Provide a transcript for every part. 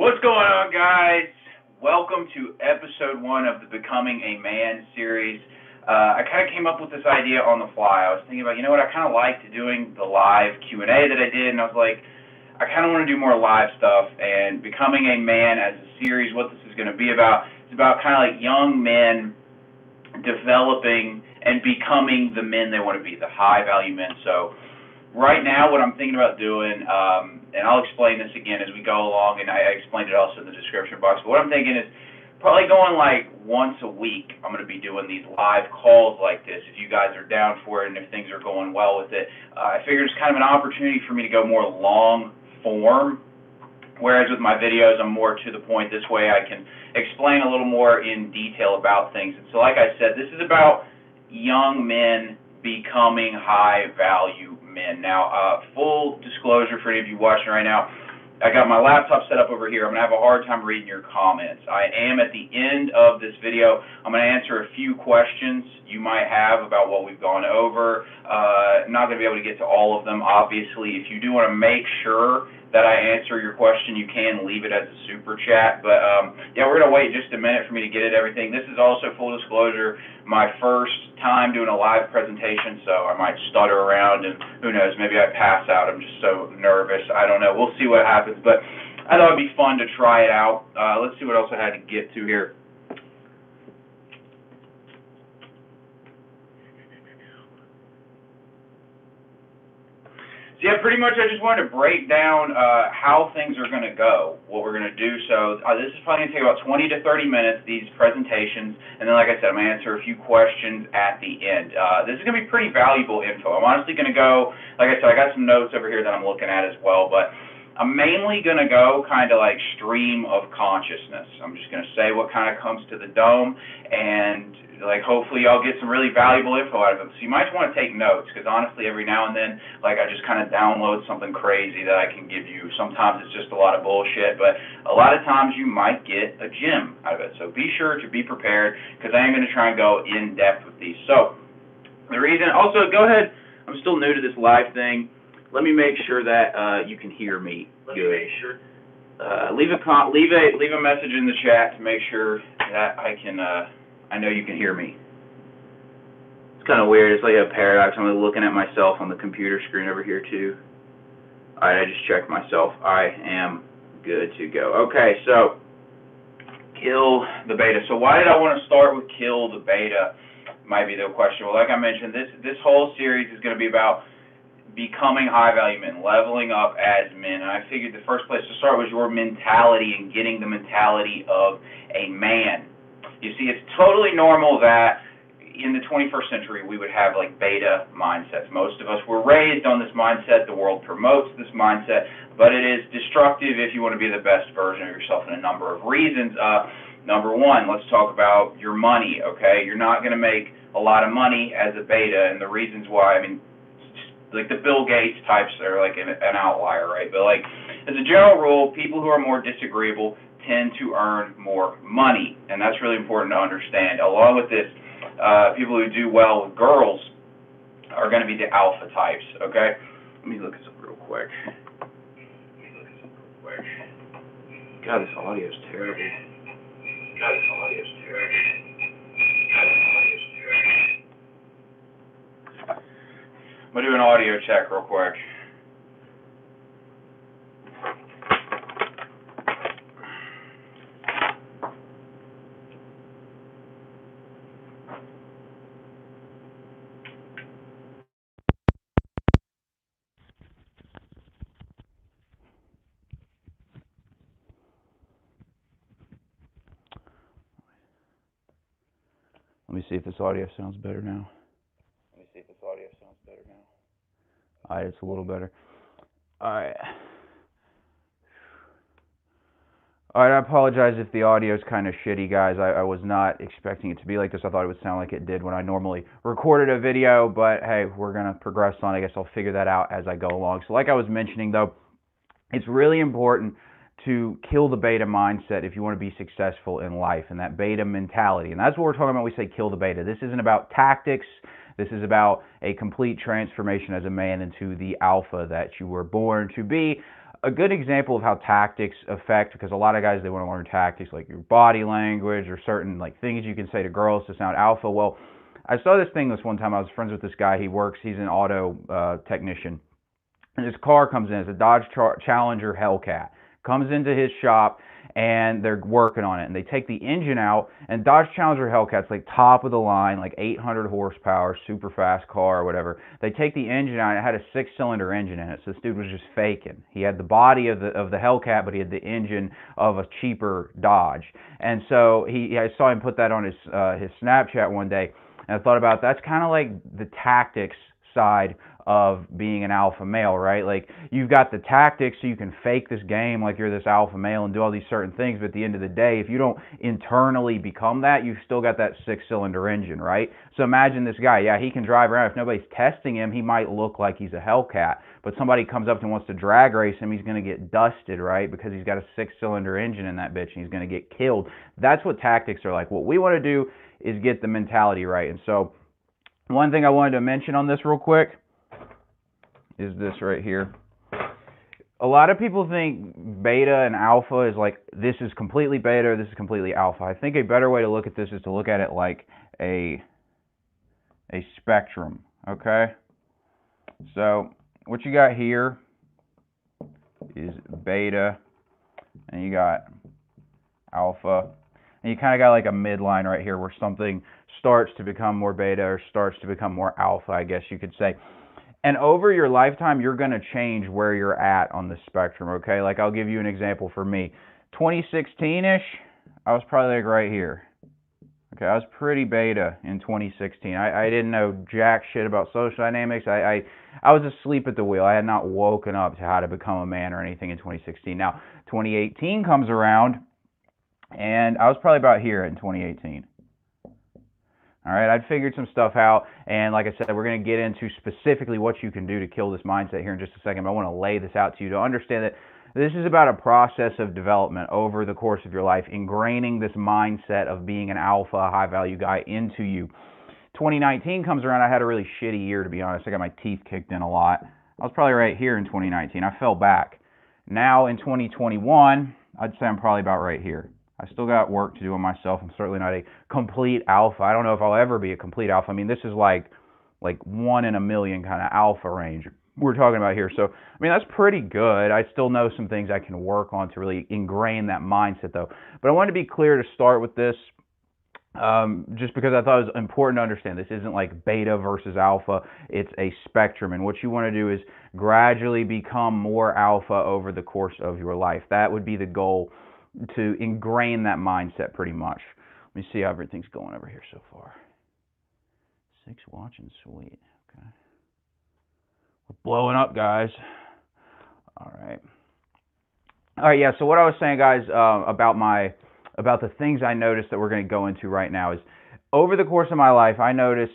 What's going on, guys? Welcome to episode 1 of the Becoming a Man series. I kind of came up with this idea on the fly. I was thinking about, I kind of liked doing the live Q&A that I did, and I was like, I kind of want to do more live stuff, and Becoming a Man as a series, what this is going to be about, it's about kind of like young men developing and becoming the men they want to be, the high-value men. So right now, what I'm thinking about doing, and I'll explain this again as we go along, and I explained it also in the description box, but what I'm thinking is probably going like once a week. I'm going to be doing these live calls like this if you guys are down for it and if things are going well with it. I figured it's kind of an opportunity for me to go more long form, whereas with my videos I'm more to the point. This way I can explain a little more in detail about things. And so like I said, this is about young men becoming high-value men. Now, full disclosure for any of you watching right now, I got my laptop set up over here. I'm going to have a hard time reading your comments. I am, at the end of this video, I'm going to answer a few questions you might have about what we've gone over. I'm not going to be able to get to all of them, obviously. If you do want to make sure that I answer your question, you can leave it as a super chat. But yeah, we're going to wait just a minute for me to get at everything. This is also, full disclosure, my first time doing a live presentation, so I might stutter around, and who knows, maybe I pass out. I'm just so nervous. I don't know. We'll see what happens. But I thought it'd be fun to try it out. Let's see what else I had to get to here. Yeah, pretty much I just wanted to break down how things are going to go, what we're going to do. So this is probably going to take about 20 to 30 minutes, these presentations, and then like I said, I'm going to answer a few questions at the end. This is going to be pretty valuable info. I'm honestly going to go, like I said, I got some notes over here that I'm looking at as well, but I'm mainly going to go kind of like stream of consciousness. I'm just going to say what kind of comes to the dome, and like hopefully y'all get some really valuable info out of it. So you might want to take notes, because honestly every now and then, like, I just kind of download something crazy that I can give you. Sometimes it's just a lot of bullshit, but a lot of times you might get a gem out of it. So be sure to be prepared, because I am going to try and go in depth with these. So the reason, also go ahead, I'm still new to this live thing. Let me make sure that you can hear me good. Leave a message in the chat to make sure that I know you can hear me. It's kind of weird. It's like a paradox. I'm looking at myself on the computer screen over here too. All right, I just checked myself. I am good to go. Okay, so kill the beta. So why did I want to start with kill the beta? Might be the question. Well, like I mentioned, this whole series is going to be about becoming high-value men, leveling up as men. And I figured the first place to start was your mentality and getting the mentality of a man. You see, it's totally normal that in the 21st century we would have like beta mindsets. Most of us were raised on this mindset. The world promotes this mindset, but it is destructive if you want to be the best version of yourself in a number of reasons. Number one, let's talk about your money, okay? You're not going to make a lot of money as a beta, and the reasons why, I mean, like the Bill Gates types are like an outlier, right? But like, as a general rule, people who are more disagreeable tend to earn more money, and that's really important to understand. Along with this, people who do well with girls are going to be the alpha types, okay? Let me look this up real quick. God, this audio is terrible. I'm going to do an audio check real quick. Let me see if this audio sounds better now. All right, it's a little better. All right, I apologize if the audio is kind of shitty, guys. I was not expecting it to be like this. I thought it would sound like it did when I normally recorded a video, but hey, we're going to progress on. I guess I'll figure that out as I go along. So like I was mentioning, though, it's really important to kill the beta mindset if you want to be successful in life, and that beta mentality. And that's what we're talking about when we say kill the beta. This isn't about tactics. This is about a complete transformation as a man into the alpha that you were born to be. a good example of how tactics affect, because a lot of guys, they want to learn tactics like your body language or certain like things you can say to girls to sound alpha. Well, I saw this thing this one time. I was friends with this guy. He's an auto technician, and his car comes in. It's a Dodge Challenger Hellcat. Comes into his shop, and they're working on it. And they take the engine out, and Dodge Challenger Hellcat's like top of the line, like 800 horsepower, super fast car or whatever. They take the engine out, and it had a 6-cylinder engine in it. So this dude was just faking. He had the body of the Hellcat, but he had the engine of a cheaper Dodge. And so I saw him put that on his Snapchat one day, and I thought about that's kind of like the tactics side of being an alpha male, right? Like, you've got the tactics so you can fake this game like you're this alpha male and do all these certain things, but at the end of the day, if you don't internally become that, you've still got that 6-cylinder engine, right? So imagine this guy, yeah, he can drive around. If nobody's testing him, he might look like he's a Hellcat, but somebody comes up and wants to drag race him, he's going to get dusted, right? Because he's got a 6-cylinder engine in that bitch, and he's going to get killed. That's what tactics are like. What we want to do is get the mentality right. And so one thing I wanted to mention on this real quick is this right here. A lot of people think beta and alpha is like, this is completely beta, this is completely alpha. I think a better way to look at this is to look at it like a spectrum, okay? So what you got here is beta, and you got alpha, and you kind of got like a midline right here where something starts to become more beta or starts to become more alpha, I guess you could say. And over your lifetime, you're going to change where you're at on the spectrum, okay? Like, I'll give you an example for me. 2016-ish, I was probably like right here. Okay, I was pretty beta in 2016. I didn't know jack shit about social dynamics. I was asleep at the wheel. I had not woken up to how to become a man or anything in 2016. Now, 2018 comes around, and I was probably about here in 2018. All right, I'd figured some stuff out, and like I said, we're going to get into specifically what you can do to kill this mindset here in just a second, but I want to lay this out to you to understand that this is about a process of development over the course of your life, ingraining this mindset of being an alpha, high-value guy into you. 2019 comes around, I had a really shitty year, to be honest. I got my teeth kicked in a lot. I was probably right here in 2019. I fell back. Now in 2021, I'd say I'm probably about right here. I still got work to do on myself. I'm certainly not a complete alpha. I don't know if I'll ever be a complete alpha. I mean, this is like 1 in a million kind of alpha range we're talking about here. So, I mean, that's pretty good. I still know some things I can work on to really ingrain that mindset, though. But I wanted to be clear to start with this, just because I thought it was important to understand this isn't like beta versus alpha. It's a spectrum, and what you want to do is gradually become more alpha over the course of your life. That would be the goal, to ingrain that mindset pretty much. Let me see how everything's going over here so far. 6 watching, sweet. Okay. We're blowing up, guys. All right. All right, yeah, so what I was saying, guys, about the things I noticed that we're going to go into right now is, over the course of my life, I noticed,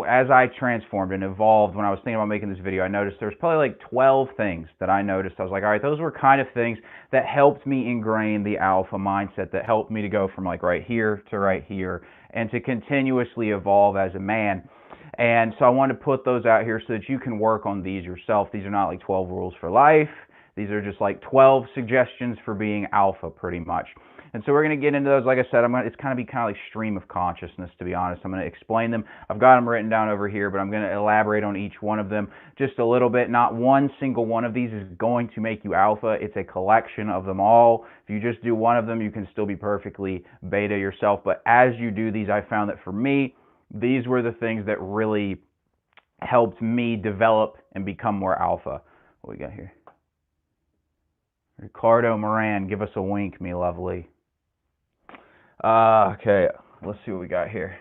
as I transformed and evolved, when I was thinking about making this video, I noticed there was probably like 12 things that I noticed. I was like, all right, those were kind of things that helped me ingrain the alpha mindset, that helped me to go from like right here to right here, and to continuously evolve as a man. And so I want to put those out here so that you can work on these yourself. These are not like 12 rules for life. These are just like 12 suggestions for being alpha, pretty much. And so we're going to get into those. Like I said, it's kind of like stream of consciousness, to be honest. I'm going to explain them. I've got them written down over here, but I'm going to elaborate on each one of them just a little bit. Not one single one of these is going to make you alpha. It's a collection of them all. If you just do one of them, you can still be perfectly beta yourself. But as you do these, I found that for me, these were the things that really helped me develop and become more alpha. What we got here? Ricardo Moran, give us a wink, me lovely. Okay, let's see what we got here.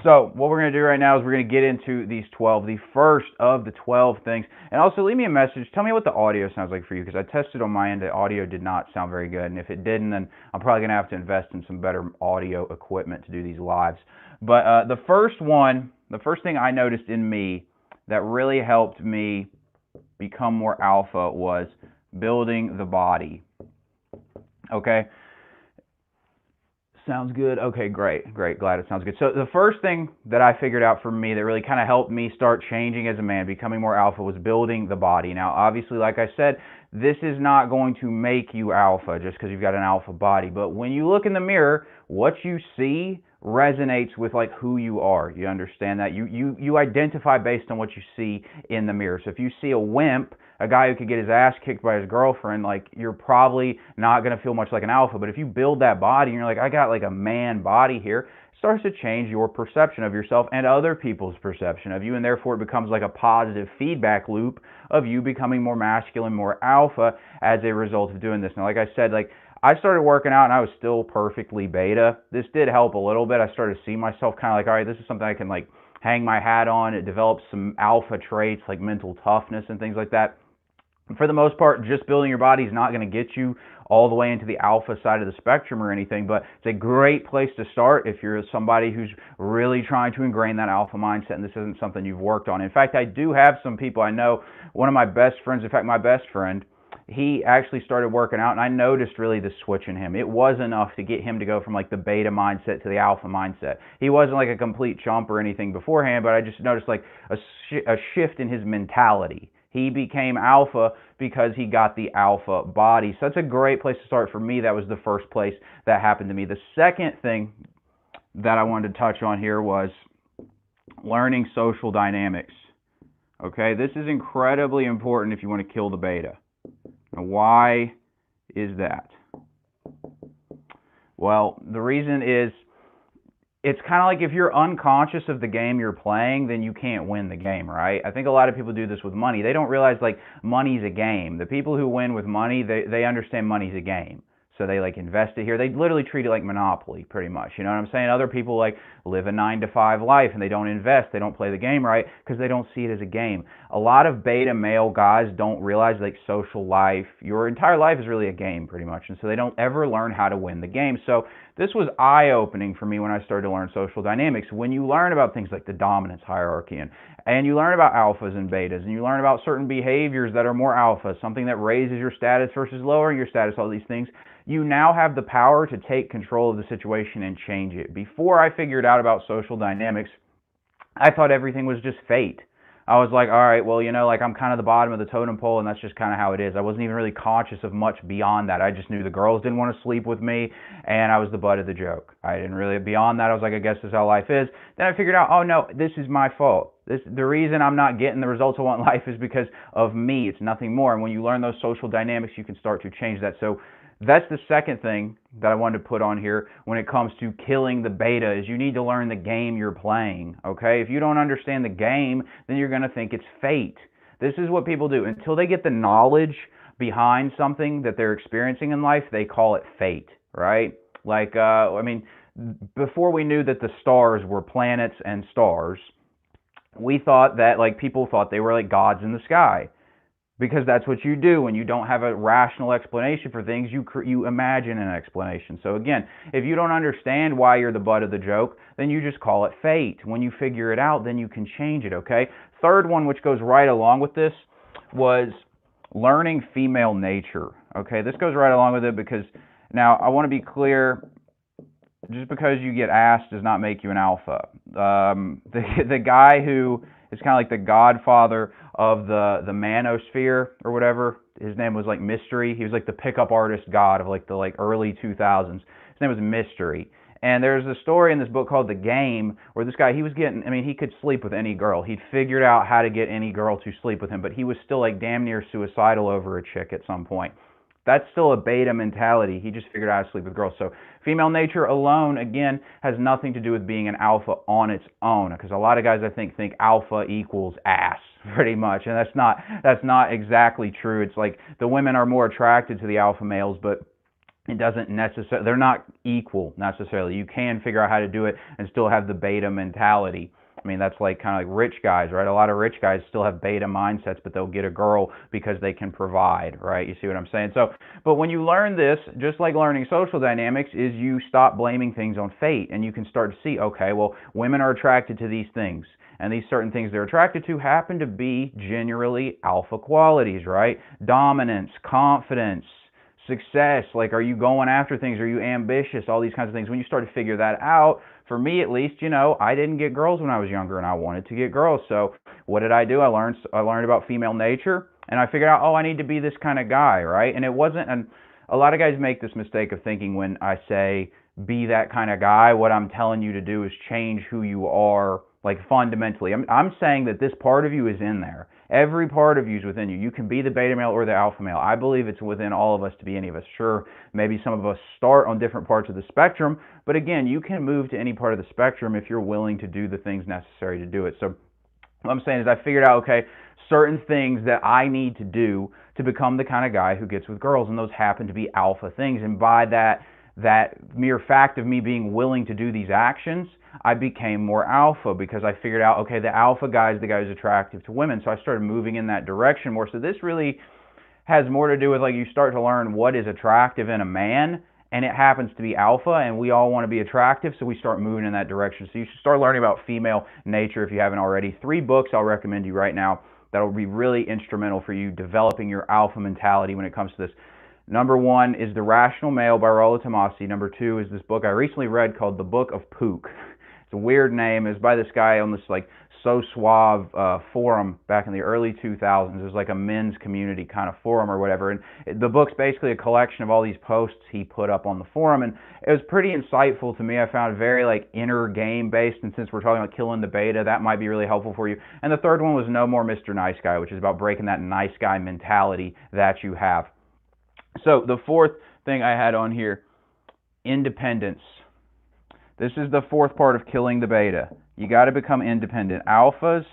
So what we're going to do right now is we're going to get into these 12, the first of the 12 things. And also leave me a message. Tell me what the audio sounds like for you, because I tested on my end. The audio did not sound very good. And if it didn't, then I'm probably going to have to invest in some better audio equipment to do these lives. But the first thing I noticed in me that really helped me become more alpha was building the body. Okay? Sounds good. Okay, great, great. Glad it sounds good. So the first thing that I figured out for me that really kind of helped me start changing as a man, becoming more alpha, was building the body. Now, obviously, like I said, this is not going to make you alpha just because you've got an alpha body. But when you look in the mirror, what you see resonates with like who you are. You understand that? You identify based on what you see in the mirror. So if you see a wimp, a guy who could get his ass kicked by his girlfriend, like, you're probably not going to feel much like an alpha. But if you build that body and you're like, I got like a man body here, it starts to change your perception of yourself and other people's perception of you, and therefore it becomes like a positive feedback loop of you becoming more masculine, more alpha as a result of doing this. Now, like I said, like, I started working out and I was still perfectly beta. This did help a little bit. I started to see myself kind of like, all right, this is something I can like hang my hat on. It develops some alpha traits like mental toughness and things like that. For the most part, just building your body is not going to get you all the way into the alpha side of the spectrum or anything, but it's a great place to start if you're somebody who's really trying to ingrain that alpha mindset and this isn't something you've worked on. In fact, I do have some people I know. One of my best friends, in fact, my best friend, he actually started working out, and I noticed really the switch in him. It was enough to get him to go from like the beta mindset to the alpha mindset. He wasn't like a complete chump or anything beforehand, but I just noticed like a shift in his mentality. He became alpha because he got the alpha body. So that's a great place to start for me. That was the first place that happened to me. The second thing that I wanted to touch on here was learning social dynamics. Okay, this is incredibly important if you want to kill the beta. Now, why is that? Well, the reason is, it's kind of like if you're unconscious of the game you're playing, then you can't win the game, right? I think a lot of people do this with money. They don't realize like money's a game. The people who win with money, they understand money's a game. So they like invest it here. They literally treat it like Monopoly, pretty much. You know what I'm saying? Other people like live a 9-to-5 life and they don't invest. They don't play the game right because they don't see it as a game. A lot of beta male guys don't realize like social life, your entire life is really a game, pretty much. And so they don't ever learn how to win the game. So this was eye-opening for me when I started to learn social dynamics. When you learn about things like the dominance hierarchy and you learn about alphas and betas, and you learn about certain behaviors that are more alpha, something that raises your status versus lowering your status, all these things, you now have the power to take control of the situation and change it. Before I figured out about social dynamics, I thought everything was just fate. I was like, all right, well, you know, like I'm kind of the bottom of the totem pole and that's just kind of how it is. I wasn't even really conscious of much beyond that. I just knew the girls didn't want to sleep with me and I was the butt of the joke. I didn't really, beyond that, I was like, I guess this is how life is. Then I figured out, oh no, this is my fault. The reason I'm not getting the results I want in life is because of me. It's nothing more. And when you learn those social dynamics, you can start to change that. So that's the second thing that I wanted to put on here when it comes to killing the beta, is you need to learn the game you're playing, okay? If you don't understand the game, then you're going to think it's fate. This is what people do. Until they get the knowledge behind something that they're experiencing in life, they call it fate, right? Like, I mean, before we knew that the stars were planets and stars, we thought that, like, people thought they were like gods in the sky. Because that's what you do when you don't have a rational explanation for things. You imagine an explanation. So again, if you don't understand why you're the butt of the joke, then you just call it fate. When you figure it out, then you can change it, okay? Third one, which goes right along with this, was learning female nature. Okay, this goes right along with it because, now I want to be clear, just because you get asked does not make you an alpha. The guy who is kind of like the godfather of the manosphere or whatever, his name was like Mystery. He was like the pickup artist god of like the early 2000s. His name was Mystery. And there's a story in this book called The Game where this guy, he was getting, I mean, he could sleep with any girl. He'd figured out how to get any girl to sleep with him, but he was still like damn near suicidal over a chick at some point. That's still a beta mentality. He just figured out how to sleep with girls. So female nature alone, again, has nothing to do with being an alpha on its own. Because a lot of guys, I think alpha equals ass, pretty much. And that's not exactly true. It's like the women are more attracted to the alpha males, but it doesn't necessarily, they're not equal necessarily. You can figure out how to do it and still have the beta mentality. I mean, that's like kind of like rich guys, right? A lot of rich guys still have beta mindsets, but they'll get a girl because they can provide, right? You see what I'm saying? So, but when you learn this, just like learning social dynamics, is you stop blaming things on fate and you can start to see, okay, well, women are attracted to these things. And these certain things they're attracted to happen to be generally alpha qualities, right? Dominance, confidence, success, like, are you going after things, are you ambitious, all these kinds of things. When you start to figure that out, for me at least, I didn't get girls when I was younger, and I wanted to get girls. So what did I do? I learned about female nature, and I figured out, oh, I need to be this kind of guy, right? And it wasn't, and a lot of guys make this mistake of thinking when I say be that kind of guy, what I'm telling you to do is change who you are, like, fundamentally. I'm saying that this part of you is in there. Every part of you is within you. You can be the beta male or the alpha male. I believe it's within all of us to be any of us. Sure, maybe some of us start on different parts of the spectrum, but again, you can move to any part of the spectrum if you're willing to do the things necessary to do it. So what I'm saying is I figured out, okay, certain things that I need to do to become the kind of guy who gets with girls, and those happen to be alpha things. And by that mere fact of me being willing to do these actions, I became more alpha, because I figured out, okay, the alpha guy is the guy who's attractive to women. So I started moving in that direction more. So this really has more to do with, like, you start to learn what is attractive in a man, and it happens to be alpha, and we all want to be attractive, so we start moving in that direction. So you should start learning about female nature if you haven't already. 3 books I'll recommend you right now that will be really instrumental for you developing your alpha mentality when it comes to this. Number 1 is The Rational Male by Rollo Tomassi. Number 2 is this book I recently read called The Book of Pook. It's a weird name. It's by this guy on this, like, So Suave forum back in the early 2000s. It was like a men's community kind of forum or whatever. And the book's basically a collection of all these posts he put up on the forum. And it was pretty insightful to me. I found it very, like, inner game based. And since we're talking about killing the beta, that might be really helpful for you. And the third one was No More Mr. Nice Guy, which is about breaking that nice guy mentality that you have. So the fourth thing I had on here, independence. This is the fourth part of killing the beta. You got to become independent. Alphas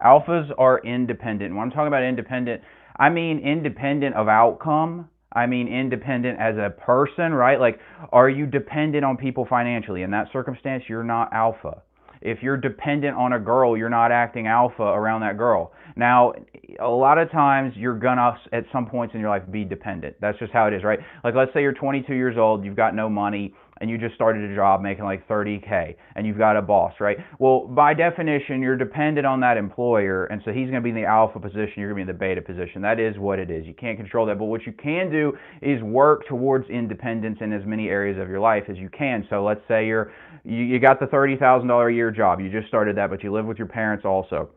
are independent. When I'm talking about independent, I mean independent of outcome. I mean independent as a person, right? Like, are you dependent on people financially? In that circumstance, you're not alpha. If you're dependent on a girl, you're not acting alpha around that girl. Now, a lot of times you're gonna, at some points in your life, be dependent. That's just how it is, right? Like, let's say you're 22 years old, you've got no money, and you just started a job making like $30K, and you've got a boss, right? Well, by definition, you're dependent on that employer, and so he's going to be in the alpha position, you're going to be in the beta position. That is what it is. You can't control that, but what you can do is work towards independence in as many areas of your life as you can. So let's say you got the $30,000 a year job, you just started that, but you live with your parents also,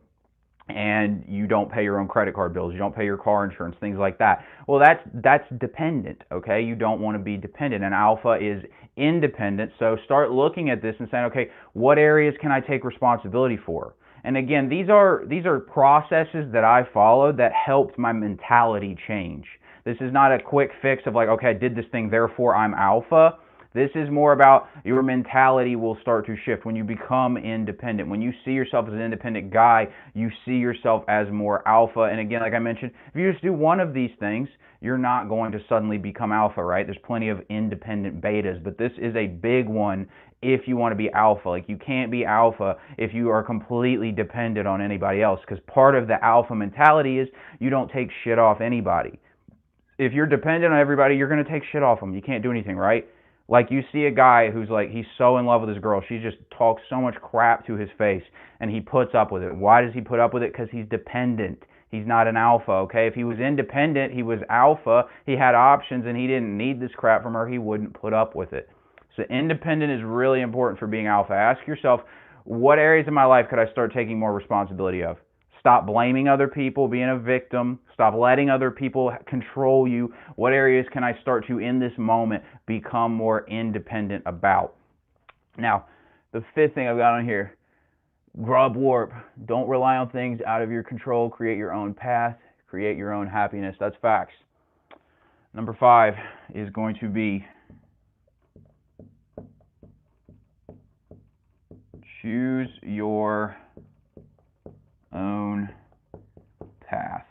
and you don't pay your own credit card bills, you don't pay your car insurance, things like that. Well, that's dependent, okay? You don't want to be dependent, and alpha is independent. So start looking at this and saying, okay, what areas can I take responsibility for? And again, these are processes that I followed that helped my mentality change. This is not a quick fix of like, okay, I did this thing, therefore I'm alpha. This is more about your mentality will start to shift when you become independent. When you see yourself as an independent guy, you see yourself as more alpha. And again, like I mentioned, if you just do one of these things, you're not going to suddenly become alpha, right? There's plenty of independent betas, but this is a big one if you want to be alpha. Like, you can't be alpha if you are completely dependent on anybody else, because part of the alpha mentality is you don't take shit off anybody. If you're dependent on everybody, you're going to take shit off them. You can't do anything, right? Like, you see a guy who's like, he's so in love with his girl, she just talks so much crap to his face, and he puts up with it. Why does he put up with it? Because he's dependent. He's not an alpha, okay? If he was independent, he was alpha, he had options, and he didn't need this crap from her, he wouldn't put up with it. So independent is really important for being alpha. Ask yourself, what areas of my life could I start taking more responsibility of? Stop blaming other people, being a victim. Stop letting other people control you. What areas can I start to, in this moment, become more independent about? Now, the fifth thing I've got on here, grub warp. Don't rely on things out of your control. Create your own path. Create your own happiness. That's facts. Number 5 is going to be choose your own path.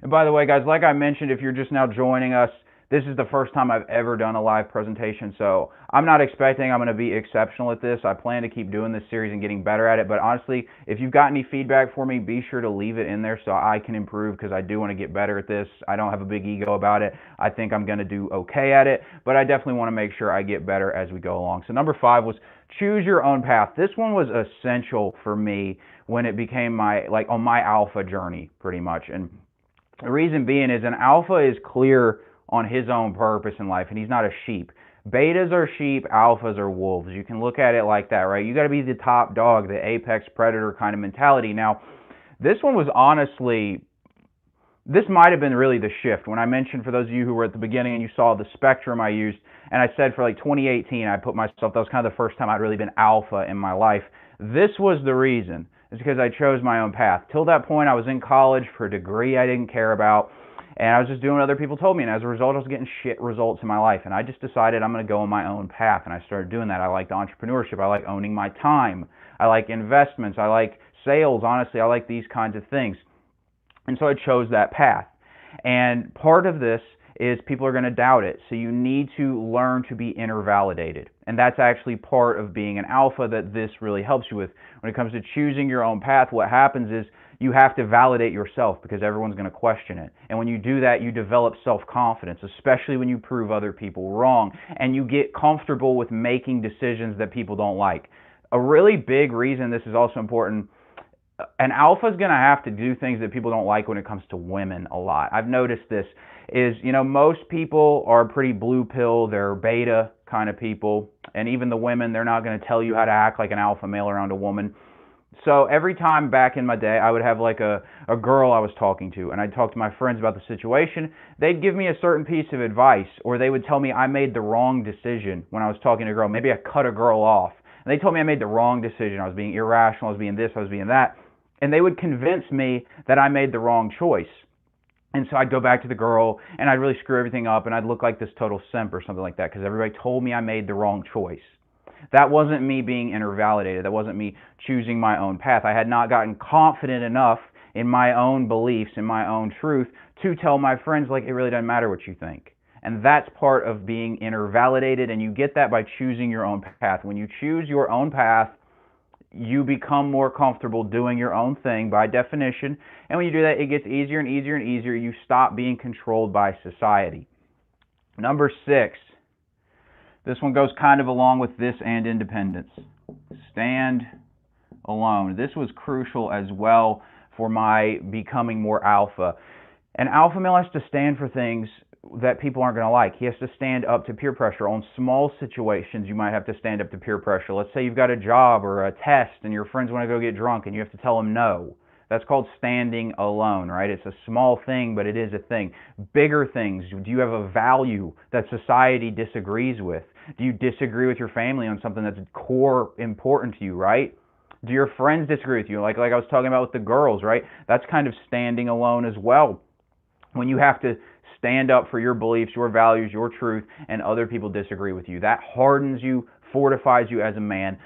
And by the way, guys, like I mentioned, if you're just now joining us, this is the first time I've ever done a live presentation, so I'm not expecting I'm going to be exceptional at this. I plan to keep doing this series and getting better at it, but honestly, if you've got any feedback for me, be sure to leave it in there so I can improve, because I do want to get better at this. I don't have a big ego about it. I think I'm going to do okay at it, but I definitely want to make sure I get better as we go along. So number 5 was choose your own path. This one was essential for me when it became my, like, on my alpha journey, pretty much. And The reason being is an alpha is clear on his own purpose in life, and he's not a sheep. Betas are sheep, alphas are wolves. You can look at it like that, right? You got to be the top dog, the apex predator kind of mentality. Now, this one was honestly, this might have been really the shift. When I mentioned, for those of you who were at the beginning and you saw the spectrum I used, and I said for like 2018, I put myself, that was kind of the first time I'd really been alpha in my life. This was the reason. It's because I chose my own path. Till that point, I was in college for a degree I didn't care about, and I was just doing what other people told me, and as a result, I was getting shit results in my life, and I just decided I'm going to go on my own path, and I started doing that. I liked entrepreneurship. I like owning my time. I like investments. I like sales. Honestly, I like these kinds of things. And so I chose that path. And part of this is people are going to doubt it. So you need to learn to be inner validated. And that's actually part of being an alpha that this really helps you with. When it comes to choosing your own path, what happens is you have to validate yourself because everyone's going to question it. And when you do that, you develop self-confidence, especially when you prove other people wrong. And you get comfortable with making decisions that people don't like. A really big reason this is also important, an alpha is going to have to do things that people don't like when it comes to women a lot. I've noticed this is, most people are pretty blue pill, they're beta kind of people, and even the women, they're not going to tell you how to act like an alpha male around a woman. So every time back in my day, I would have like a girl I was talking to, and I'd talk to my friends about the situation. They'd give me a certain piece of advice, or they would tell me I made the wrong decision when I was talking to a girl. Maybe I cut a girl off, and they told me I made the wrong decision. I was being irrational, I was being this, I was being that. And they would convince me that I made the wrong choice. And so I'd go back to the girl, and I'd really screw everything up, and I'd look like this total simp or something like that, because everybody told me I made the wrong choice. That wasn't me being inner validated. That wasn't me choosing my own path. I had not gotten confident enough in my own beliefs, in my own truth, to tell my friends, like, it really doesn't matter what you think. And that's part of being inner validated, and you get that by choosing your own path. When you choose your own path, you become more comfortable doing your own thing by definition. And when you do that, it gets easier and easier and easier. You stop being controlled by society. Number 6. This one goes kind of along with this and independence. Stand alone. This was crucial as well for my becoming more alpha. An alpha male has to stand for things that people aren't going to like. He has to stand up to peer pressure. On small situations, you might have to stand up to peer pressure. Let's say you've got a job or a test and your friends want to go get drunk and you have to tell them no. That's called standing alone, right? It's a small thing, but it is a thing. Bigger things, do you have a value that society disagrees with? Do you disagree with your family on something that's core important to you, right? Do your friends disagree with you? Like I was talking about with the girls, right? That's kind of standing alone as well. When you have to stand up for your beliefs, your values, your truth, and other people disagree with you. That hardens you, fortifies you as a man.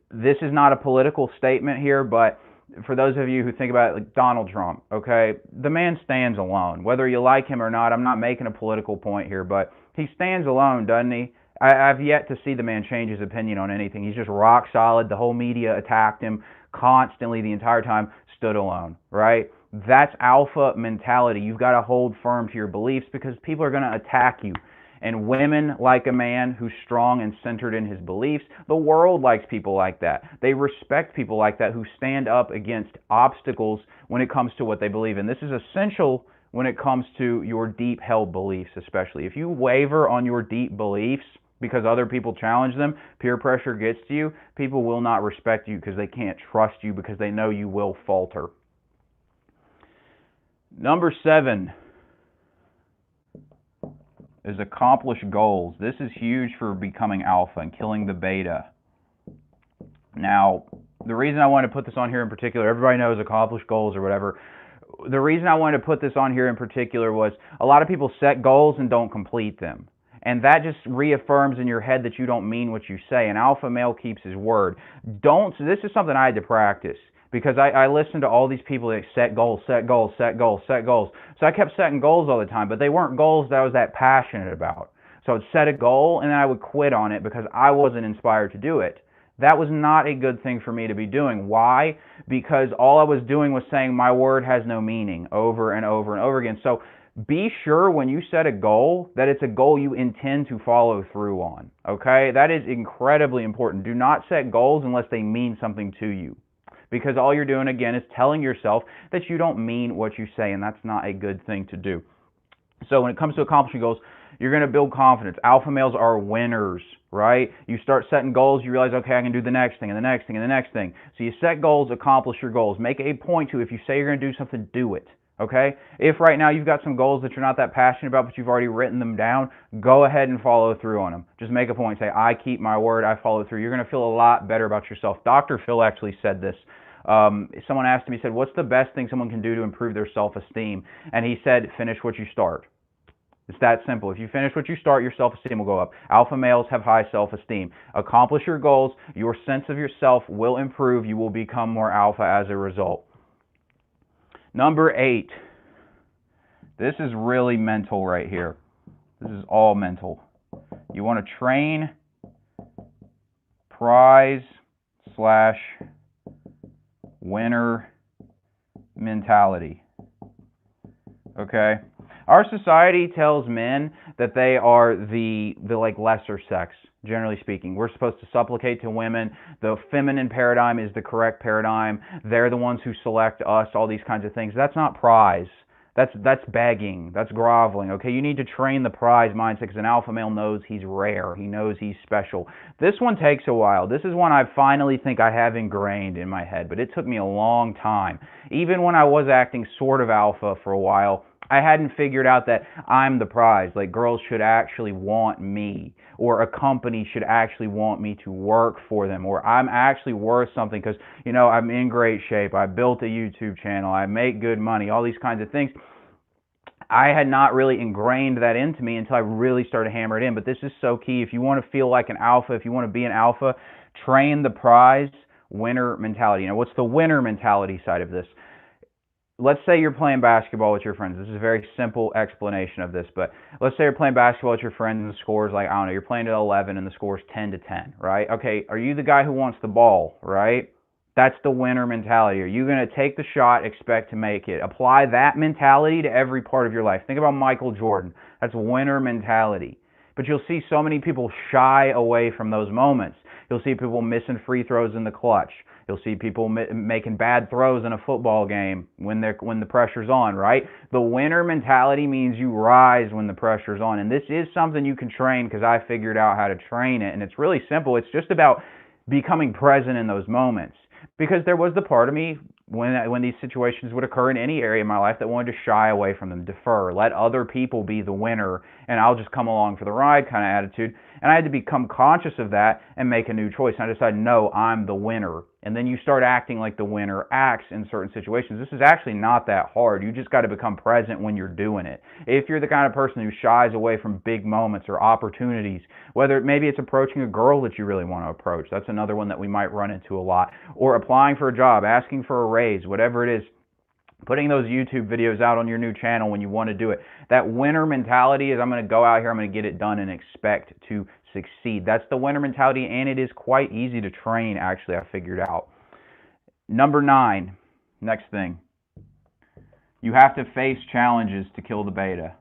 This is not a political statement here, but for those of you who think about it, like Donald Trump, okay, the man stands alone. Whether you like him or not, I'm not making a political point here, but he stands alone, doesn't he? I've yet to see the man change his opinion on anything. He's just rock solid. The whole media attacked him constantly the entire time, stood alone, right? That's alpha mentality. You've got to hold firm to your beliefs because people are going to attack you. And women like a man who's strong and centered in his beliefs. The world likes people like that. They respect people like that who stand up against obstacles when it comes to what they believe in. This is essential when it comes to your deep-held beliefs, especially. If you waver on your deep beliefs because other people challenge them, peer pressure gets to you, people will not respect you because they can't trust you because they know you will falter. Number 7 is accomplish goals. This is huge for becoming alpha and killing the beta. Now, the reason I wanted to put this on here in particular, everybody knows accomplish goals or whatever. The reason I wanted to put this on here in particular was a lot of people set goals and don't complete them. And that just reaffirms in your head that you don't mean what you say. An alpha male keeps his word. This is something I had to practice. Because I listened to all these people that set goals, set goals, set goals, set goals. So I kept setting goals all the time, but they weren't goals that I was that passionate about. So I would set a goal and then I would quit on it because I wasn't inspired to do it. That was not a good thing for me to be doing. Why? Because all I was doing was saying my word has no meaning over and over and over again. So be sure when you set a goal that it's a goal you intend to follow through on. Okay? That is incredibly important. Do not set goals unless they mean something to you. because all you're doing, again, is telling yourself that you don't mean what you say, and that's not a good thing to do. So when it comes to accomplishing goals, you're going to build confidence. Alpha males are winners, right? You start setting goals, you realize, okay, I can do the next thing and the next thing and the next thing. So you set goals, accomplish your goals. Make a point to, if you say you're going to do something, do it, okay? If right now you've got some goals that you're not that passionate about, but you've already written them down, go ahead and follow through on them. Just make a point. Say, I keep my word, I follow through. You're going to feel a lot better about yourself. Dr. Phil actually said this. Someone asked him, he said, what's the best thing someone can do to improve their self-esteem? And he said, finish what you start. It's that simple. If you finish what you start, your self-esteem will go up. Alpha males have high self-esteem. Accomplish your goals. Your sense of yourself will improve. You will become more alpha as a result. Number 8. This is really mental right here. This is all mental. You want to train prize/winner mentality. Okay? Our society tells men that they are the like lesser sex, generally speaking. We're supposed to supplicate to women. The feminine paradigm is the correct paradigm. They're the ones who select us, all these kinds of things. That's not prize. That's begging. That's groveling. Okay, you need to train the prize mindset, because an alpha male knows he's rare. He knows he's special. This one takes a while. This is one I finally think I have ingrained in my head, but it took me a long time. Even when I was acting sort of alpha for a while, I hadn't figured out that I'm the prize. Like, girls should actually want me, or a company should actually want me to work for them, or I'm actually worth something because, you know, I'm in great shape. I built a YouTube channel. I make good money, all these kinds of things. I had not really ingrained that into me until I really started to hammer it in. But this is so key. If you want to feel like an alpha, if you want to be an alpha, train the prize winner mentality. Now, what's the winner mentality side of this? Let's say you're playing basketball with your friends. This is a very simple explanation of this, but let's say you're playing basketball with your friends and the score is like, I don't know, you're playing at 11 and the score is 10-10, right? Okay, are you the guy who wants the ball, right? That's the winner mentality. Are you going to take the shot, expect to make it? Apply that mentality to every part of your life. Think about Michael Jordan. That's winner mentality. But you'll see so many people shy away from those moments. You'll see people missing free throws in the clutch. You'll see people making bad throws in a football game when the pressure's on, right? The winner mentality means you rise when the pressure's on. And this is something you can train, because I figured out how to train it. And it's really simple. It's just about becoming present in those moments. Because there was the part of me when these situations would occur in any area of my life that wanted to shy away from them, defer, let other people be the winner, and I'll just come along for the ride kind of attitude. And I had to become conscious of that and make a new choice. And I decided, no, I'm the winner. And then you start acting like the winner acts in certain situations. This is actually not that hard. You just got to become present when you're doing it. If you're the kind of person who shies away from big moments or opportunities, whether maybe it's approaching a girl that you really want to approach, that's another one that we might run into a lot, or applying for a job, asking for a raise, whatever it is, putting those YouTube videos out on your new channel when you want to do it. That winner mentality is, I'm going to go out here, I'm going to get it done and expect to succeed. That's the winner mentality, and it is quite easy to train, actually, I figured out. Number 9, next thing. You have to face challenges to kill the beta.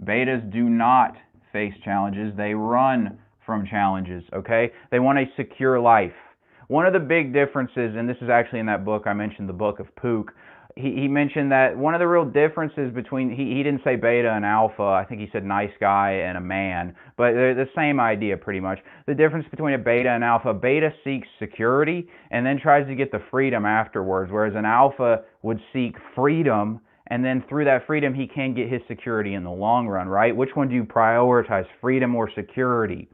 Betas do not face challenges. They run from challenges, okay? They want a secure life. One of the big differences, and this is actually in that book, I mentioned the book of Pook, he mentioned that one of the real differences between, he didn't say beta and alpha, I think he said nice guy and a man, but they're the same idea pretty much. The difference between a beta and alpha, beta seeks security and then tries to get the freedom afterwards, whereas an alpha would seek freedom, and then through that freedom he can get his security in the long run, right? Which one do you prioritize, freedom or security?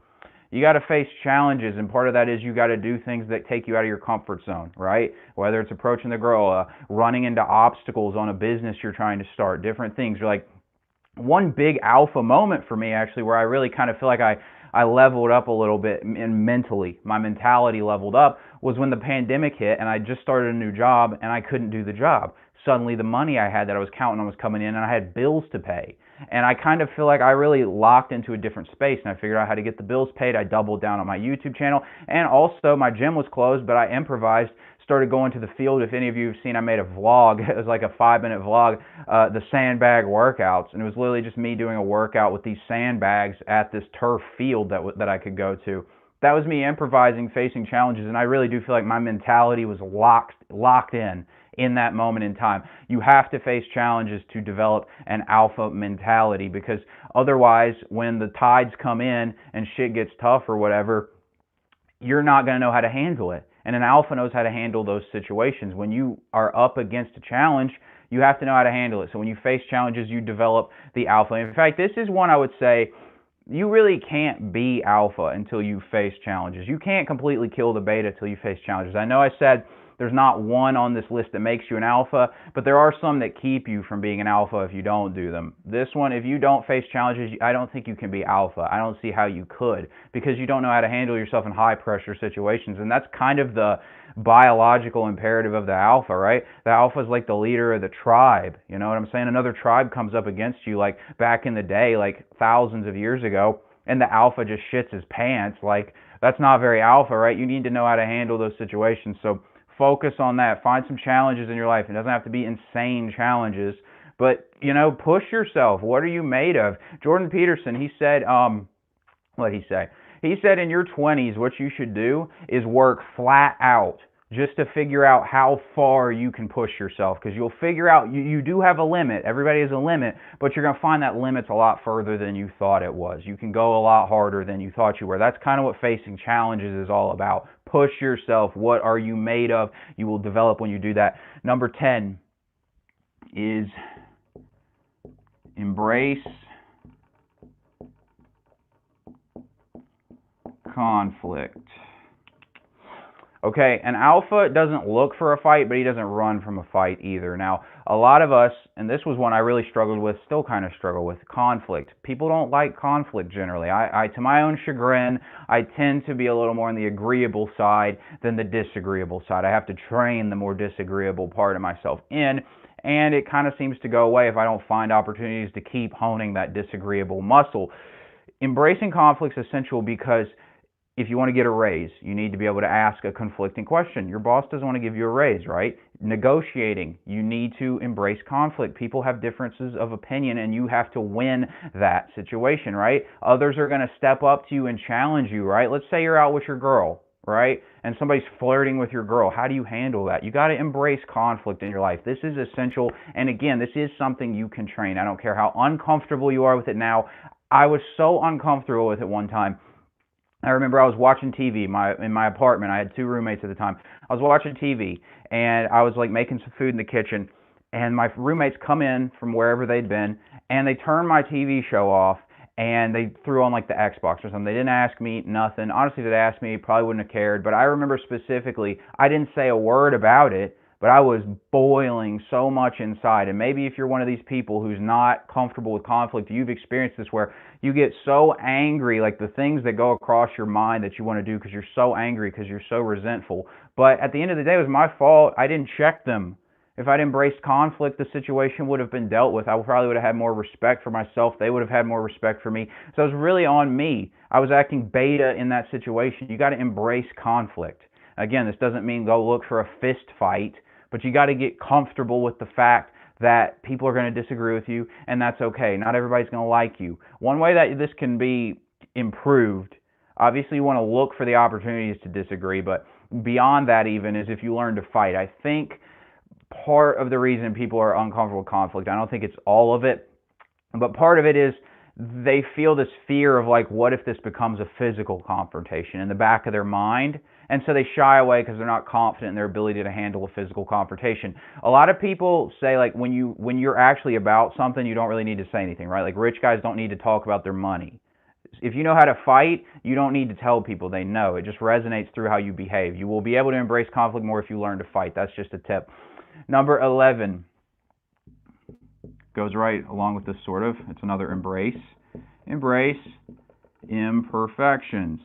You got to face challenges, and part of that is you got to do things that take you out of your comfort zone, right? Whether it's approaching the girl, running into obstacles on a business you're trying to start, different things. You're like, one big alpha moment for me, actually, where I really kind of feel like I leveled up a little bit and mentally, my mentality leveled up, was when the pandemic hit and I just started a new job and I couldn't do the job. Suddenly the money I had that I was counting on was coming in and I had bills to pay. And I kind of feel like I really locked into a different space, and I figured out how to get the bills paid. I doubled down on my YouTube channel, and also my gym was closed, but I improvised, started going to the field. If any of you have seen, I made a vlog. It was like a 5-minute vlog, the sandbag workouts, and it was literally just me doing a workout with these sandbags at this turf field that I could go to. that was me improvising, facing challenges, and I really do feel like my mentality was locked in that moment in time. You have to face challenges to develop an alpha mentality, because otherwise, when the tides come in and shit gets tough or whatever, you're not going to know how to handle it. And an alpha knows how to handle those situations. When you are up against a challenge, you have to know how to handle it. So when you face challenges, you develop the alpha. In fact, this is one I would say you really can't be alpha until you face challenges. You can't completely kill the beta until you face challenges. I know I said there's not one on this list that makes you an alpha, but there are some that keep you from being an alpha if you don't do them. This one, if you don't face challenges, I don't think you can be alpha. I don't see how you could, because you don't know how to handle yourself in high pressure situations. And that's kind of the biological imperative of the alpha, right? The alpha is like the leader of the tribe. You know what I'm saying? Another tribe comes up against you, like back in the day, like thousands of years ago, and the alpha just shits his pants. Like, that's not very alpha, right? You need to know how to handle those situations. So focus on that. Find some challenges in your life. It doesn't have to be insane challenges, but, you know, push yourself. What are you made of? Jordan Peterson, he said, what did he say? He said in your 20s, what you should do is work flat out just to figure out how far you can push yourself, because you'll figure out you do have a limit. Everybody has a limit, but you're going to find that limit's a lot further than you thought it was. You can go a lot harder than you thought you were. That's kind of what facing challenges is all about. Push yourself. What are you made of? You will develop when you do that. Number 10 is embrace conflict. Okay, an alpha doesn't look for a fight, but he doesn't run from a fight either. Now, a lot of us, and this was one I really struggled with, still kind of struggle with, conflict. People don't like conflict generally. I, to my own chagrin, I tend to be a little more on the agreeable side than the disagreeable side. I have to train the more disagreeable part of myself in, and it kind of seems to go away if I don't find opportunities to keep honing that disagreeable muscle. Embracing conflict is essential, because if you want to get a raise, you need to be able to ask a conflicting question. Your boss doesn't want to give you a raise, right? Negotiating, you need to embrace conflict. People have differences of opinion, and you have to win that situation, right? Others are going to step up to you and challenge you, right? Let's say you're out with your girl, right? And somebody's flirting with your girl. How do you handle that? You got to embrace conflict in your life. This is essential. And again, this is something you can train. I don't care how uncomfortable you are with it now. I was so uncomfortable with it one time. I remember I was watching TV in my apartment. I had 2 roommates at the time. I was watching TV, and I was like making some food in the kitchen, and my roommates come in from wherever they'd been, and they turned my TV show off, and they threw on like the Xbox or something. They didn't ask me nothing. Honestly, if they'd asked me, probably wouldn't have cared. But I remember specifically, I didn't say a word about it, but I was boiling so much inside. And maybe if you're one of these people who's not comfortable with conflict, you've experienced this where you get so angry, like the things that go across your mind that you want to do because you're so angry, because you're so resentful. But at the end of the day, it was my fault. I didn't check them. If I'd embraced conflict, the situation would have been dealt with. I probably would have had more respect for myself. They would have had more respect for me. So it was really on me. I was acting beta in that situation. You got to embrace conflict. Again, this doesn't mean go look for a fist fight, but you got to get comfortable with the fact that people are going to disagree with you, and that's okay. Not everybody's going to like you. One way that this can be improved, obviously you want to look for the opportunities to disagree, but beyond that even is if you learn to fight. I think part of the reason people are uncomfortable with conflict, I don't think it's all of it, but part of it is they feel this fear of like, what if this becomes a physical confrontation in the back of their mind? And so they shy away because they're not confident in their ability to handle a physical confrontation. A lot of people say like when you're actually about something, you don't really need to say anything, right? Like rich guys don't need to talk about their money. If you know how to fight, you don't need to tell people. They know. It just resonates through how you behave. You will be able to embrace conflict more if you learn to fight. That's just a tip. Number 11 goes right along with this sort of. It's another embrace. Embrace imperfections.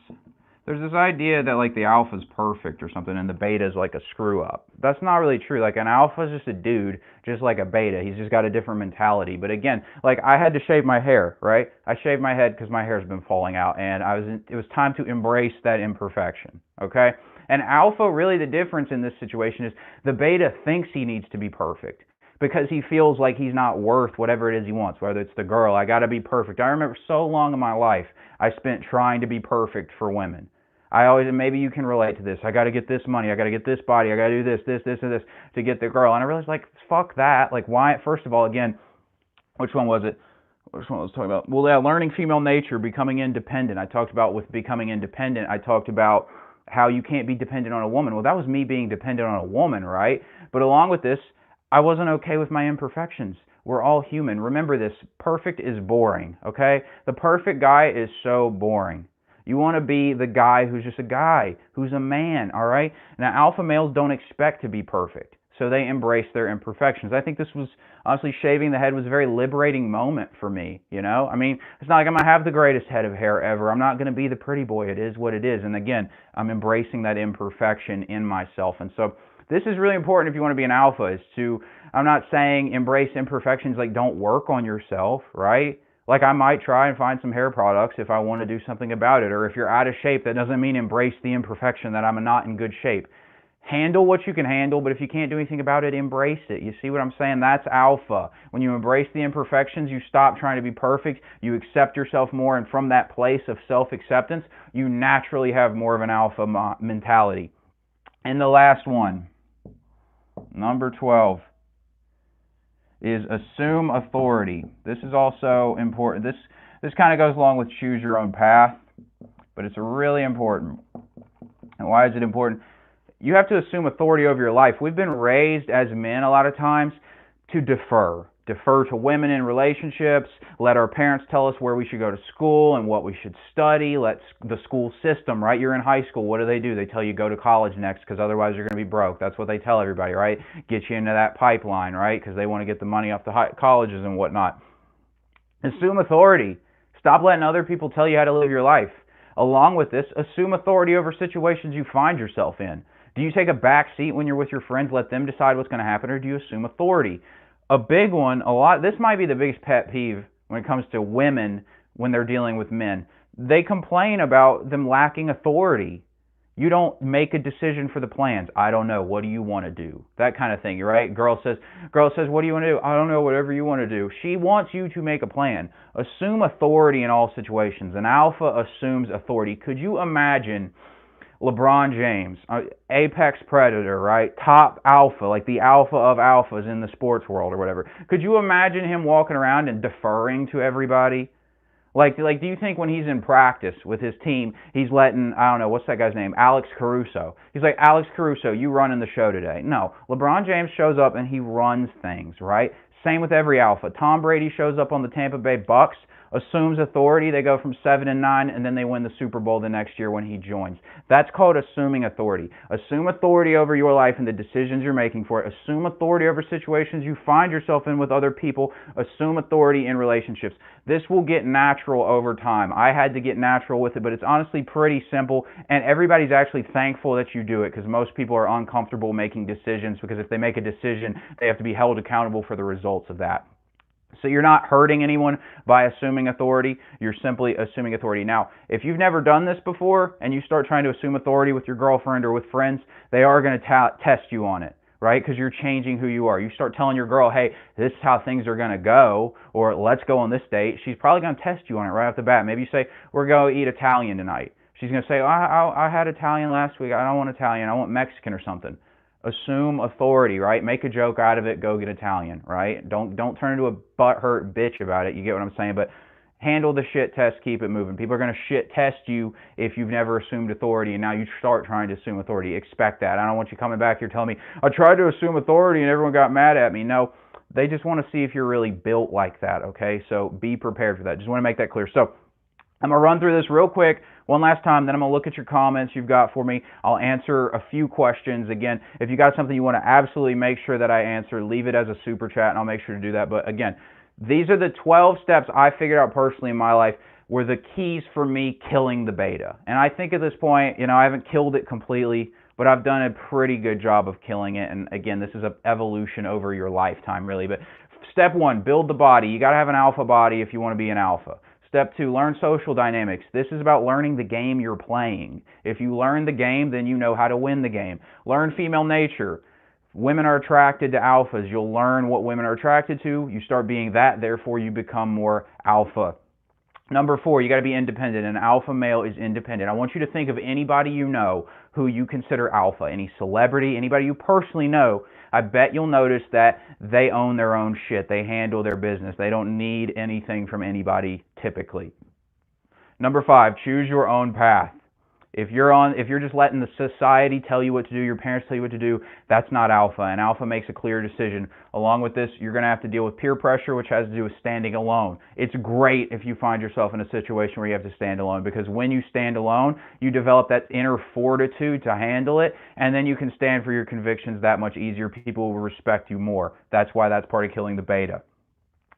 There's this idea that like the alpha's perfect or something and the beta's like a screw up. That's not really true. Like an alpha's just a dude, just like a beta. He's just got a different mentality. But again, like I had to shave my hair, right? I shaved my head because my hair's been falling out, and it was time to embrace that imperfection, okay? And alpha, really the difference in this situation is the beta thinks he needs to be perfect because he feels like he's not worth whatever it is he wants, whether it's the girl, I got to be perfect. I remember so long in my life I spent trying to be perfect for women. and maybe you can relate to this. I got to get this money. I got to get this body. I got to do this, and this to get the girl. And I realized, like, fuck that. Like, why? First of all, again, which one was it? Which one was I talking about? Well, yeah, learning female nature, becoming independent. I talked about with becoming independent. I talked about how you can't be dependent on a woman. Well, that was me being dependent on a woman, right? But along with this, I wasn't okay with my imperfections. We're all human. Remember this, perfect is boring, okay? The perfect guy is so boring. You want to be the guy who's just a guy, who's a man, all right? Now, alpha males don't expect to be perfect, so they embrace their imperfections. I think this was, honestly, shaving the head was a very liberating moment for me, you know? I mean, it's not like I'm going to have the greatest head of hair ever. I'm not going to be the pretty boy. It is what it is. And again, I'm embracing that imperfection in myself. And so this is really important if you want to be an alpha, is to, I'm not saying embrace imperfections like don't work on yourself, right? Like I might try and find some hair products if I want to do something about it. Or if you're out of shape, that doesn't mean embrace the imperfection that I'm not in good shape. Handle what you can handle, but if you can't do anything about it, embrace it. You see what I'm saying? That's alpha. When you embrace the imperfections, you stop trying to be perfect, you accept yourself more, and from that place of self-acceptance, you naturally have more of an alpha mentality. And the last one, number 12, is assume authority. This is also important. This kind of goes along with choose your own path, but it's really important. And why is it important? You have to assume authority over your life. We've been raised as men a lot of times to defer to women in relationships, let our parents tell us where we should go to school and what we should study, let the school system, right? You're in high school, what do? They tell you go to college next because otherwise you're going to be broke. That's what they tell everybody, right? Get you into that pipeline, right? Because they want to get the money off the colleges and whatnot. Assume authority. Stop letting other people tell you how to live your life. Along with this, assume authority over situations you find yourself in. Do you take a back seat when you're with your friends, let them decide what's going to happen, or do you assume authority? A big one, this might be the biggest pet peeve when it comes to women when they're dealing with men. They complain about them lacking authority. You don't make a decision for the plans. I don't know. What do you want to do? That kind of thing, right? Girl says, what do you want to do? I don't know, whatever you want to do. She wants you to make a plan. Assume authority in all situations. An alpha assumes authority. Could you imagine LeBron James, apex predator, right? Top alpha, like the alpha of alphas in the sports world or whatever. Could you imagine him walking around and deferring to everybody? Like, do you think when he's in practice with his team, he's letting, I don't know, what's that guy's name? Alex Caruso. He's like, Alex Caruso, you running the show today. No, LeBron James shows up and he runs things, right? Same with every alpha. Tom Brady shows up on the Tampa Bay Bucks, assumes authority. They go from 7-9, and then they win the Super Bowl the next year when he joins. That's called assuming authority. Assume authority over your life and the decisions you're making for it. Assume authority over situations you find yourself in with other people. Assume authority in relationships. This will get natural over time. I had to get natural with it, but it's honestly pretty simple, and everybody's actually thankful that you do it because most people are uncomfortable making decisions because if they make a decision, they have to be held accountable for the results of that. So you're not hurting anyone by assuming authority. You're simply assuming authority. Now, if you've never done this before and you start trying to assume authority with your girlfriend or with friends, they are going to test you on it, right? Because you're changing who you are. You start telling your girl, hey, this is how things are going to go, or let's go on this date. She's probably going to test you on it right off the bat. Maybe you say, we're going to eat Italian tonight. She's going to say, I had Italian last week. I don't want Italian. I want Mexican or something. Assume authority, right? Make a joke out of it. Go get Italian, right? Don't turn into a butthurt bitch about it. You get what I'm saying? But handle the shit test. Keep it moving. People are going to shit test you if you've never assumed authority, and now you start trying to assume authority. Expect that. I don't want you coming back here telling me, I tried to assume authority and everyone got mad at me. No, they just want to see if you're really built like that, okay? So be prepared for that. Just want to make that clear. So I'm going to run through this real quick one last time, then I'm going to look at your comments you've got for me. I'll answer a few questions. Again, if you got something you want to absolutely make sure that I answer, leave it as a super chat, and I'll make sure to do that. But again, these are the 12 steps I figured out personally in my life were the keys for me killing the beta. And I think at this point, I haven't killed it completely, but I've done a pretty good job of killing it. And again, this is an evolution over your lifetime, really. But step 1, build the body. You got to have an alpha body if you want to be an alpha. Step 2, learn social dynamics. This is about learning the game you're playing. If you learn the game, then you know how to win the game. Learn female nature. Women are attracted to alphas. You'll learn what women are attracted to. You start being that, therefore you become more alpha. Number 4, you got to be independent. An alpha male is independent. I want you to think of anybody you know who you consider alpha. Any celebrity, anybody you personally know. I bet you'll notice that they own their own shit. They handle their business. They don't need anything from anybody typically. Number 5, choose your own path. If you're just letting the society tell you what to do, your parents tell you what to do, that's not alpha. And alpha makes a clear decision. Along with this, you're going to have to deal with peer pressure, which has to do with standing alone. It's great if you find yourself in a situation where you have to stand alone, because when you stand alone, you develop that inner fortitude to handle it, and then you can stand for your convictions that much easier. People will respect you more. That's why that's part of killing the beta.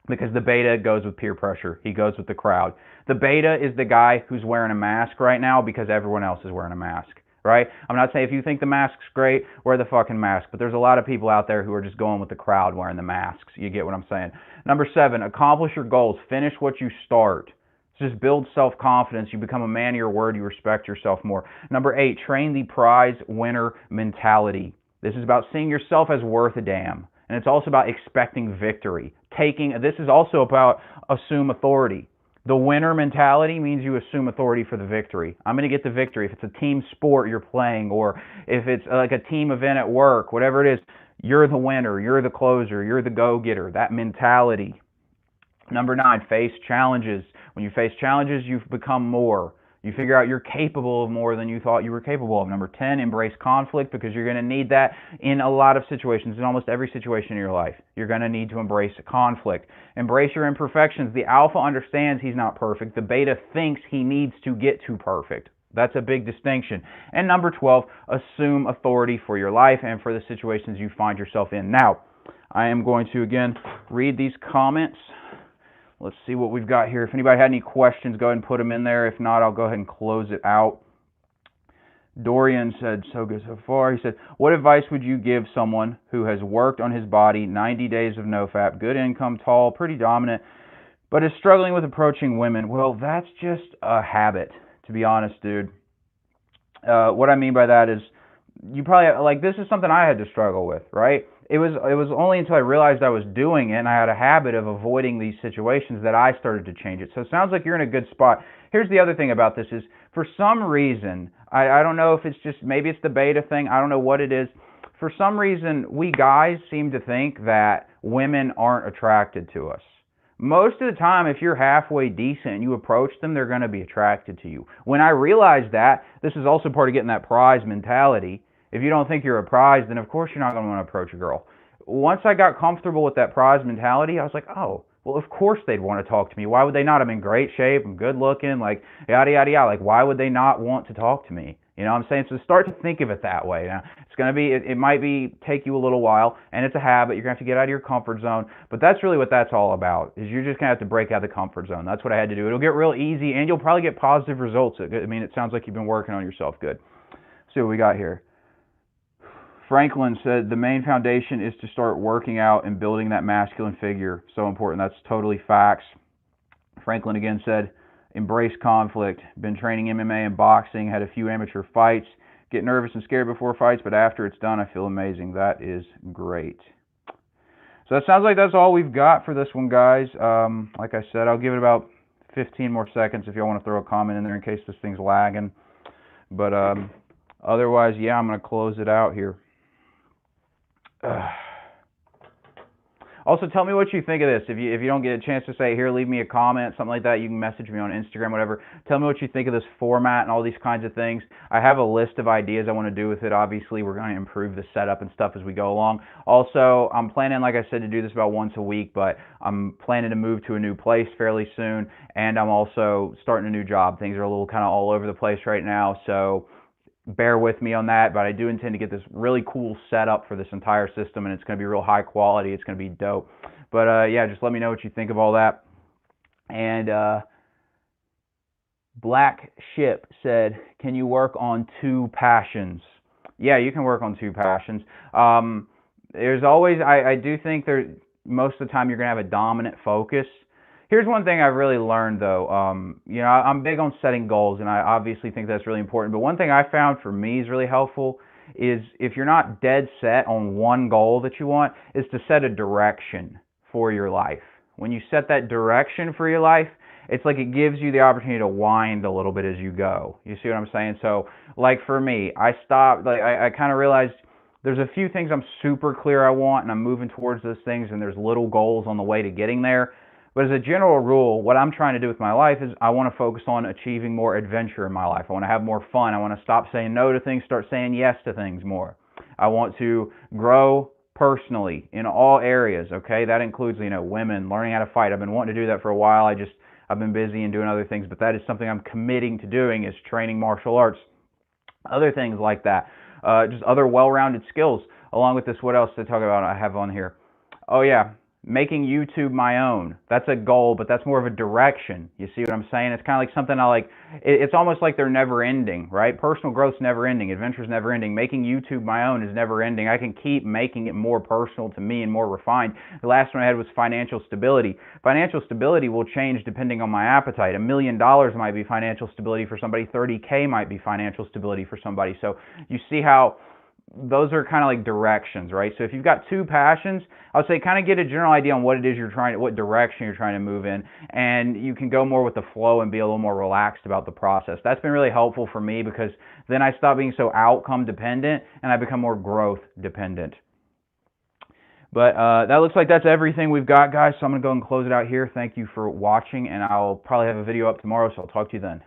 Because the beta goes with peer pressure. He goes with the crowd. The beta is the guy who's wearing a mask right now because everyone else is wearing a mask, right? I'm not saying if you think the mask's great, wear the fucking mask, but there's a lot of people out there who are just going with the crowd wearing the masks. You get what I'm saying? Number 7, accomplish your goals. Finish what you start. Just build self-confidence. You become a man of your word. You respect yourself more. Number 8, train the prize winner mentality. This is about seeing yourself as worth a damn. And it's also about expecting victory. This is also about assume authority. The winner mentality means you assume authority for the victory. I'm going to get the victory. If it's a team sport you're playing, or if it's like a team event at work, whatever it is, you're the winner, you're the closer, you're the go-getter. That mentality. Number 9, face challenges. When you face challenges, you become more. You figure out you're capable of more than you thought you were capable of. Number 10, embrace conflict, because you're going to need that in a lot of situations, in almost every situation in your life. You're going to need to embrace conflict. Embrace your imperfections. The alpha understands he's not perfect. The beta thinks he needs to get to perfect. That's a big distinction. And number 12, assume authority for your life and for the situations you find yourself in. Now, I am going to, again, read these comments. Let's see what we've got here. If anybody had any questions, go ahead and put them in there. If not, I'll go ahead and close it out. Dorian said, so good so far. He said, what advice would you give someone who has worked on his body, 90 days of no-fap, good income, tall, pretty dominant, but is struggling with approaching women? Well, that's just a habit, to be honest, dude. What I mean by that is, you probably, like, this is something I had to struggle with, right? It was only until I realized I was doing it and I had a habit of avoiding these situations that I started to change it. So it sounds like you're in a good spot. Here's the other thing about this is, for some reason, I don't know if it's just, maybe it's the beta thing, I don't know what it is. For some reason, we guys seem to think that women aren't attracted to us. Most of the time, if you're halfway decent and you approach them, they're going to be attracted to you. When I realized that, this is also part of getting that prize mentality. If you don't think you're a prize, then of course you're not going to want to approach a girl. Once I got comfortable with that prize mentality, I was like, oh, well, of course they'd want to talk to me. Why would they not? I'm in great shape. I'm good looking, like, yada, yada, yada. Like, why would they not want to talk to me? You know what I'm saying? So start to think of it that way. Now, it's going to be, it might be, take you a little while, and it's a habit. You're going to have to get out of your comfort zone. But that's really what that's all about, is you're just going to have to break out of the comfort zone. That's what I had to do. It'll get real easy, and you'll probably get positive results. I mean, it sounds like you've been working on yourself good. Let's see what we got here. Franklin said the main foundation is to start working out and building that masculine figure. So important. That's totally facts. Franklin again said, embrace conflict. Been training MMA and boxing, had a few amateur fights. Get nervous and scared before fights, but after it's done, I feel amazing. That is great. So that sounds like that's all we've got for this one, guys. Like I said, I'll give it about 15 more seconds if y'all want to throw a comment in there in case this thing's lagging. But otherwise, yeah, I'm going to close it out here. Also, tell me what you think of this. If you don't get a chance to say it here, leave me a comment, something like that. You can message me on Instagram, whatever. Tell me what you think of this format and all these kinds of things. I have a list of ideas I want to do with it. Obviously, we're going to improve the setup and stuff as we go along. Also, I'm planning, like I said, to do this about once a week, but I'm planning to move to a new place fairly soon, and I'm also starting a new job. Things are a little kind of all over the place right now, so bear with me on that, but I do intend to get this really cool setup for this entire system, and it's going to be real high quality. It's going to be dope. But yeah, just let me know what you think of all that. And Black Ship said, can you work on 2 passions? Yeah, you can work on 2 passions. There's always, I do think most of the time you're going to have a dominant focus. Here's one thing I've really learned, though. You know, I'm big on setting goals, and I obviously think that's really important. But one thing I found for me is really helpful is, if you're not dead set on one goal that you want, is to set a direction for your life. When you set that direction for your life, it's like it gives you the opportunity to wind a little bit as you go. You see what I'm saying? So, like for me, I stopped, like I kind of realized there's a few things I'm super clear I want, and I'm moving towards those things, and there's little goals on the way to getting there. But as a general rule, what I'm trying to do with my life is I want to focus on achieving more adventure in my life. I want to have more fun. I want to stop saying no to things, start saying yes to things more. I want to grow personally in all areas, okay? That includes, women, learning how to fight. I've been wanting to do that for a while. I've been busy and doing other things, but that is something I'm committing to doing, is training martial arts. Other things like that. Just other well-rounded skills. Along with this, what else to talk about I have on here? Oh yeah, making YouTube my own. That's a goal, but that's more of a direction. You see what I'm saying? It's kind of like something I like. It's almost like they're never ending, right? Personal growth's never ending. Adventure's never ending. Making YouTube my own is never ending. I can keep making it more personal to me and more refined. The last one I had was financial stability. Financial stability will change depending on my appetite. $1 million might be financial stability for somebody. 30K might be financial stability for somebody. So you see how those are kind of like directions, right? So if you've got two passions, I would say kind of get a general idea on what it is what direction you're trying to move in, and you can go more with the flow and be a little more relaxed about the process. That's been really helpful for me, because then I stop being so outcome dependent and I become more growth dependent. But that looks like that's everything we've got, guys. So I'm going to go and close it out here. Thank you for watching, and I'll probably have a video up tomorrow, so I'll talk to you then.